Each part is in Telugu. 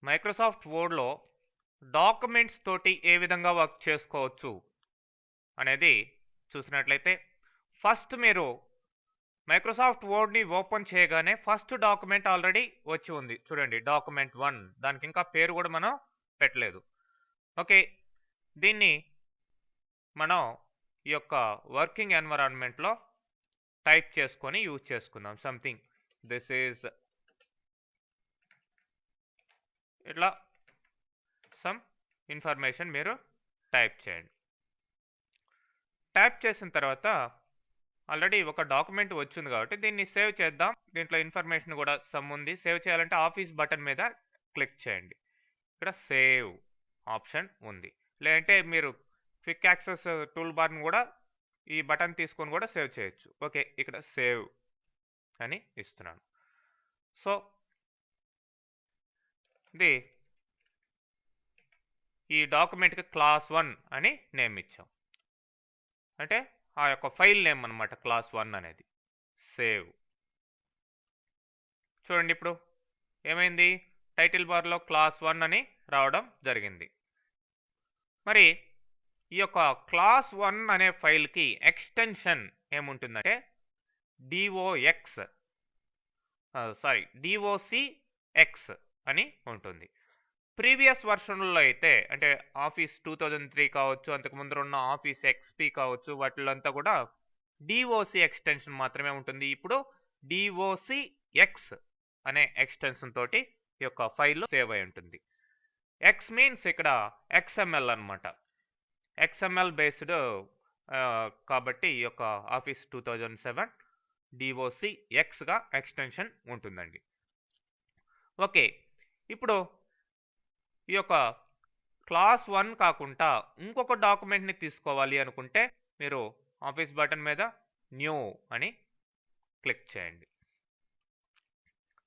మైక్రోసాఫ్ట్ వర్డ్లో డాక్యుమెంట్స్ తోటి ఏ విధంగా వర్క్ చేసుకోవచ్చు అనేది చూసినట్లయితే ఫస్ట్ మీరు మైక్రోసాఫ్ట్ వర్డ్ని ఓపెన్ చేయగానే ఫస్ట్ డాక్యుమెంట్ ఆల్రెడీ వచ్చి ఉంది చూడండి, డాక్యుమెంట్ 1. దానికి ఇంకా పేరు కూడా మనం పెట్టలేదు. ఓకే, దీన్ని మనం ఈ యొక్క వర్కింగ్ ఎన్వైరాన్మెంట్లో టైప్ చేసుకొని యూజ్ చేసుకుందాం. సంథింగ్ దిస్ ఈజ్ ఇట్లా సమ్ ఇన్ఫర్మేషన్ మీరు టైప్ చేయండి. టైప్ చేసిన తర్వాత ఆల్రెడీ ఒక డాక్యుమెంట్ వచ్చింది కాబట్టి దీన్ని సేవ్ చేద్దాం. దీంట్లో ఇన్ఫర్మేషన్ కూడా సమ్ ఉంది. సేవ్ చేయాలంటే ఆఫీస్ బటన్ మీద క్లిక్ చేయండి. ఇక్కడ సేవ్ ఆప్షన్ ఉంది. లేదంటే మీరు క్విక్ యాక్సెస్ టూల్ బార్ని కూడా ఈ బటన్ తీసుకొని కూడా సేవ్ చేయొచ్చు. ఓకే, ఇక్కడ సేవ్ అని ఇస్తున్నాను. సో ఇది ఈ డాక్యుమెంట్కి క్లాస్ 1 అని నేమ్ ఇచ్చాం. అంటే ఆ యొక్క ఫైల్ నేమ్ అనమాట క్లాస్ 1 అనేది. సేవ్. చూడండి ఇప్పుడు ఏమైంది, టైటిల్ బార్లో క్లాస్ 1 అని రావడం జరిగింది. మరి ఈ యొక్క క్లాస్ 1 అనే ఫైల్కి ఎక్స్టెన్షన్ ఏముంటుందంటే docx అని ఉంటుంది. ప్రీవియస్ వర్షన్లో అయితే అంటే ఆఫీస్ 2003 కావచ్చు, అంతకు ముందు ఉన్న ఆఫీస్ ఎక్స్పీ కావచ్చు, వాటిలంతా కూడా DOC ఎక్స్టెన్షన్ మాత్రమే ఉంటుంది. ఇప్పుడు DOCX అనే ఎక్స్టెన్షన్ తోటి ఈ యొక్క ఫైల్ సేవ్ అయి ఉంటుంది. ఎక్స్ మీన్స్ ఇక్కడ XML అనమాట. XML బేస్డ్ కాబట్టి ఈ యొక్క ఆఫీస్ 2007 DOCXగా ఎక్స్టెన్షన్ ఉంటుందండి. ఓకే, ఇప్పుడు ఈ యొక్క క్లాస్ 1 కాకుండా ఇంకొక డాక్యుమెంట్ని తీసుకోవాలి అనుకుంటే మీరు ఆఫీస్ బటన్ మీద న్యూ అని క్లిక్ చేయండి.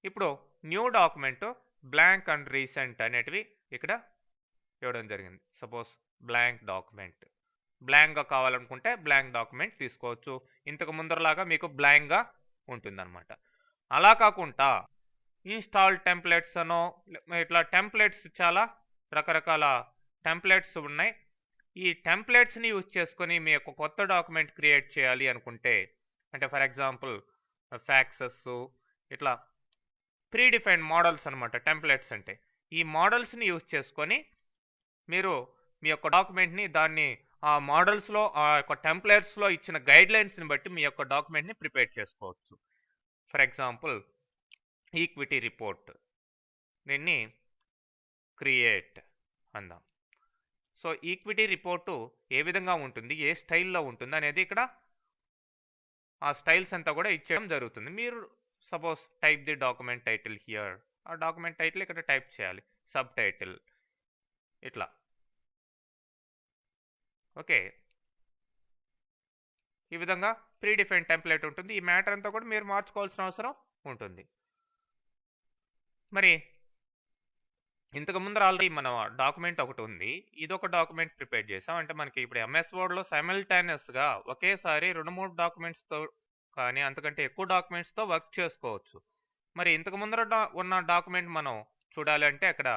ఇప్పుడు new document blank and recent అనేటివి ఇక్కడ ఇవ్వడం జరిగింది. సపోజ్ బ్లాంక్ డాక్యుమెంట్, బ్లాంక్గా కావాలనుకుంటే బ్లాంక్ డాక్యుమెంట్ తీసుకోవచ్చు. ఇంతకు ముందరలాగా మీకు బ్లాంక్గా ఉంటుందన్నమాట. అలా కాకుండా ఇన్స్టాల్ టెంప్లెట్స్ అనో ఇట్లా టెంప్లెట్స్ చాలా రకరకాల టెంప్లెట్స్ ఉన్నాయి. ఈ టెంప్లెట్స్ని యూజ్ చేసుకొని మీ యొక్క కొత్త డాక్యుమెంట్ క్రియేట్ చేయాలి అనుకుంటే, అంటే ఫర్ ఎగ్జాంపుల్ ఫ్యాక్సెస్ ఇట్లా ప్రీడిఫైన్డ్ మోడల్స్ అనమాట టెంప్లెట్స్ అంటే. ఈ మోడల్స్ని యూజ్ చేసుకొని మీరు మీ యొక్క డాక్యుమెంట్ని దాన్ని ఆ మోడల్స్లో ఆ యొక్క టెంప్లెట్స్లో ఇచ్చిన గైడ్లైన్స్ని బట్టి మీ యొక్క డాక్యుమెంట్ని ప్రిపేర్ చేసుకోవచ్చు. ఫర్ ఎగ్జాంపుల్ ఈక్విటీ రిపోర్ట్, దీన్ని క్రియేట్ అందాం. సో ఈక్విటీ రిపోర్టు ఏ విధంగా ఉంటుంది, ఏ స్టైల్లో ఉంటుంది అనేది ఇక్కడ ఆ స్టైల్స్ అంతా కూడా ఇచ్చేయడం జరుగుతుంది. మీరు suppose type the document title here, ఆ డాక్యుమెంట్ టైటిల్ ఇక్కడ టైప్ చేయాలి, సబ్ టైటిల్ ఇట్లా. ఓకే, ఈ విధంగా ప్రీడిఫైన్ టెంప్లెట్ ఉంటుంది. ఈ మ్యాటర్ అంతా కూడా మీరు మార్చుకోవాల్సిన అవసరం ఉంటుంది. మరి ఇంతకు ముందర ఆల్రెడీ మన డాక్యుమెంట్ ఒకటి ఉంది, ఇదొక డాక్యుమెంట్ ప్రిపేర్ చేసాం. అంటే మనకి ఇప్పుడు ఎంఎస్ వర్డ్లో సైమల్టేనియస్గా ఒకేసారి 2-3 డాక్యుమెంట్స్తో కానీ అంతకంటే ఎక్కువ డాక్యుమెంట్స్తో వర్క్ చేసుకోవచ్చు. మరి ఇంతకు ముందర ఉన్న డాక్యుమెంట్ మనం చూడాలి అంటే అక్కడ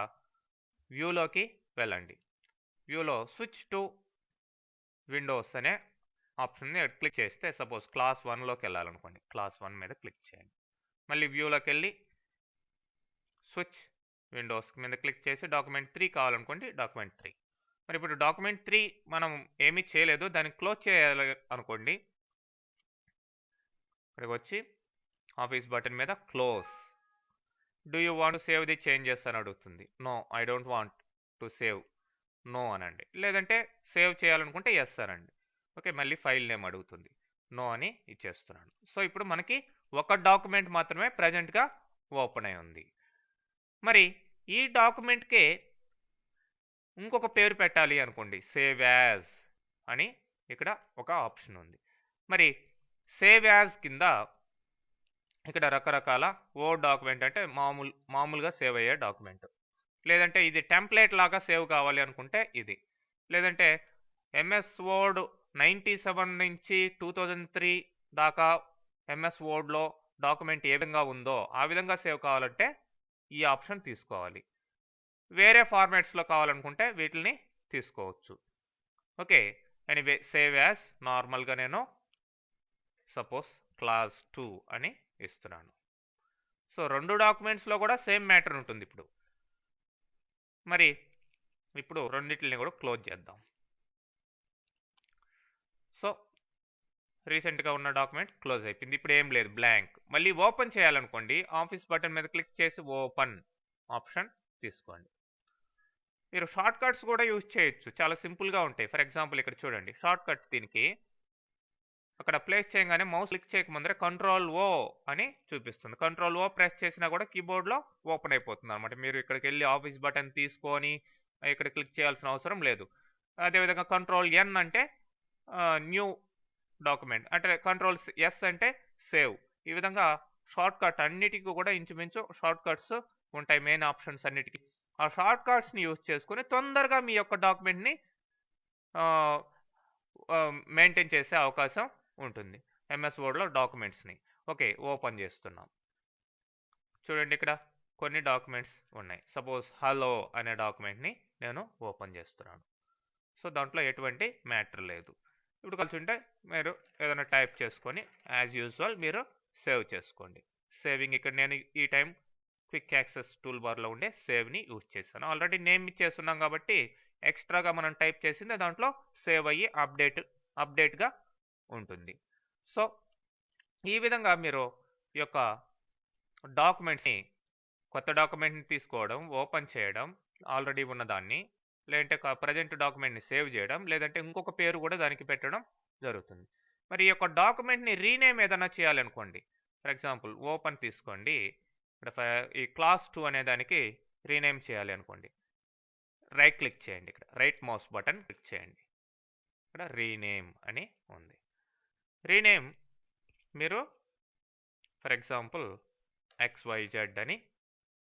వ్యూలోకి వెళ్ళండి. వ్యూలో స్విచ్ టు విండోస్ అనే ఆప్షన్ని క్లిక్ చేస్తే సపోజ్ క్లాస్ 1లోకి వెళ్ళాలనుకోండి, క్లాస్ 1 మీద క్లిక్ చేయండి. మళ్ళీ వ్యూలోకి వెళ్ళి స్విచ్ విండోస్ మీద క్లిక్ చేసి డాక్యుమెంట్ 3 కావాలనుకోండి, డాక్యుమెంట్ 3. మరి ఇప్పుడు డాక్యుమెంట్ 3 మనం ఏమీ చేయలేదు, దాన్ని క్లోజ్ చేయాలి అనుకోండి. ఇక్కడికి వచ్చి ఆఫీస్ బటన్ మీద close. Do you want to save the changes అని అడుగుతుంది. No, I don't want to save, no అనండి. లేదంటే సేవ్ చేయాలనుకుంటే ఎస్ అనండి. ఓకే, మళ్ళీ ఫైల్ నేమ్ అడుగుతుంది, నో అని ఇచ్చేస్తున్నాను. సో ఇప్పుడు మనకి ఒక డాక్యుమెంట్ మాత్రమే ప్రజెంట్గా ఓపెన్ అయి ఉంది. మరి ఈ డాక్యుమెంట్కే ఇంకొక పేరు పెట్టాలి అనుకోండి, సేవ్ యాజ్ అని ఇక్కడ ఒక ఆప్షన్ ఉంది. మరి సేవ్ యాజ్ కింద ఇక్కడ రకరకాల వర్డ్ డాక్యుమెంట్ అంటే మామూలుగా సేవ్ అయ్యే డాక్యుమెంట్, లేదంటే ఇది టెంప్లెట్ లాగా సేవ్ కావాలి అనుకుంటే ఇది, లేదంటే ఎంఎస్ వర్డ్ 97 నుంచి 2003 దాకా ఎంఎస్ వర్డ్లో డాక్యుమెంట్ ఏ విధంగా ఉందో ఆ విధంగా సేవ్ కావాలంటే ఈ ఆప్షన్ తీసుకోవాలి. వేరే ఫార్మాట్స్లో కావాలనుకుంటే వీటిని తీసుకోవచ్చు. ఓకే, ఎనీవే సేవ్ యాజ్ నార్మల్గా నేను సపోజ్ క్లాస్ 2 అని ఇస్తున్నాను. సో 2 డాక్యుమెంట్స్లో కూడా సేమ్ మ్యాటర్ ఉంటుంది. ఇప్పుడు రెండింటిని కూడా క్లోజ్ చేద్దాం. సో రీసెంట్గా ఉన్న డాక్యుమెంట్ క్లోజ్ అయిపోయింది. ఇప్పుడు ఏం లేదు, బ్లాంక్. మళ్ళీ ఓపెన్ చేయాలనుకోండి, ఆఫీస్ బటన్ మీద క్లిక్ చేసి ఓపెన్ ఆప్షన్ తీసుకోండి. మీరు షార్ట్ కట్స్ కూడా యూజ్ చేయొచ్చు, చాలా సింపుల్గా ఉంటాయి. ఫర్ ఎగ్జాంపుల్ ఇక్కడ చూడండి, షార్ట్ కట్ దీనికి అక్కడ ప్లేస్ చేయగానే మౌస్ క్లిక్ చేయకముందరే కంట్రోల్ ఓ అని చూపిస్తుంది. కంట్రోల్ ఓ ప్రెస్ చేసినా కూడా కీబోర్డ్లో ఓపెన్ అయిపోతుంది అనమాట. మీరు ఇక్కడికి వెళ్ళి ఆఫీస్ బటన్ తీసుకొని ఇక్కడ క్లిక్ చేయాల్సిన అవసరం లేదు. అదేవిధంగా కంట్రోల్ ఎన్ అంటే న్యూ డాక్యుమెంట్, అంటే కంట్రోల్ ఎస్ అంటే సేవ్. ఈ విధంగా షార్ట్ కట్ అన్నిటికీ కూడా ఇంచుమించు షార్ట్ కట్స్ ఉంటాయి, మెయిన్ ఆప్షన్స్ అన్నిటికీ. ఆ షార్ట్ కట్స్ని యూజ్ చేసుకుని తొందరగా మీ యొక్క డాక్యుమెంట్ని మెయింటైన్ చేసే అవకాశం ఉంటుంది ఎంఎస్ వర్డ్లో డాక్యుమెంట్స్ని. ఓకే, ఓపెన్ చేస్తున్నాం. చూడండి, ఇక్కడ కొన్ని డాక్యుమెంట్స్ ఉన్నాయి. సపోజ్ హలో అనే డాక్యుమెంట్ని నేను ఓపెన్ చేస్తున్నాను. సో దాంట్లో ఎటువంటి మ్యాటర్ లేదు. ఇప్పుడు కలిసి ఉంటే మీరు ఏదైనా టైప్ చేసుకొని యాజ్ యూజువల్ మీరు సేవ్ చేసుకోండి. సేవింగ్ ఇక్కడ నేను ఈ టైం క్విక్ యాక్సెస్ టూల్ బార్లో ఉండే సేవ్ని యూజ్ చేశాను. ఆల్రెడీ నేమ్ ఇచ్చేస్తున్నాం కాబట్టి ఎక్స్ట్రాగా మనం టైప్ చేసింది దాంట్లో సేవ్ అయ్యి అప్డేట్గా ఉంటుంది. సో ఈ విధంగా మీరు ఈ యొక్క డాక్యుమెంట్స్ని, కొత్త డాక్యుమెంట్ని తీసుకోవడం, ఓపెన్ చేయడం, ఆల్రెడీ ఉన్నదాన్ని, లేదంటే ప్రజెంట్ డాక్యుమెంట్ని సేవ్ చేయడం, లేదంటే ఇంకొక పేరు కూడా దానికి పెట్టడం జరుగుతుంది. మరి ఈ యొక్క డాక్యుమెంట్ని రీనేమ్ ఏదైనా చేయాలనుకోండి, ఫర్ ఎగ్జాంపుల్ ఓపెన్ తీసుకోండి, ఇక్కడ ఈ క్లాస్ 2 అనే దానికి రీనేమ్ చేయాలి అనుకోండి, రైట్ క్లిక్ చేయండి, ఇక్కడ రైట్ మౌస్ బటన్ క్లిక్ చేయండి, ఇక్కడ రీనేమ్ అని ఉంది. రీనేమ్ మీరు ఫర్ ఎగ్జాంపుల్ XYZ అని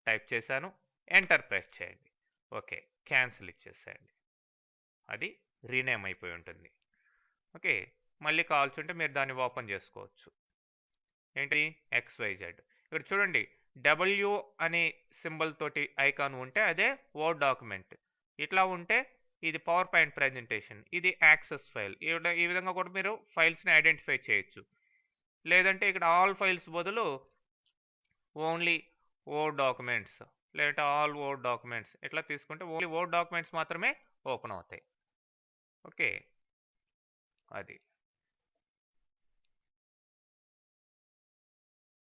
టైప్ చేశాను, ఎంటర్ ప్రెస్ చేయండి. ఓకే, క్యాన్సిల్ ఇచ్చేసేయండి, అది రీనేమ్ అయిపోయి ఉంటుంది. ఓకే, మళ్ళీ కావాల్సి ఉంటే మీరు దాన్ని ఓపెన్ చేసుకోవచ్చు. ఏంటి XYZ. ఇక్కడ చూడండి, W అనే సింబల్ తోటి ఐకాన్ ఉంటే అదే వర్డ్ డాక్యుమెంట్. ఇట్లా ఉంటే ఇది పవర్ పాయింట్ ప్రెజెంటేషన్, ఇది యాక్సెస్ ఫైల్. ఈ విధంగా కూడా మీరు ఫైల్స్ని ఐడెంటిఫై చేయొచ్చు. లేదంటే ఇక్కడ ఆల్ ఫైల్స్ బదులు ఓన్లీ వర్డ్ డాక్యుమెంట్స్, లేదంటే ఆల్ వర్డ్ డాక్యుమెంట్స్ ఇట్లా తీసుకుంటే ఓన్లీ వర్డ్ డాక్యుమెంట్స్ మాత్రమే ఓపెన్ అవుతాయి. ఓకే, అది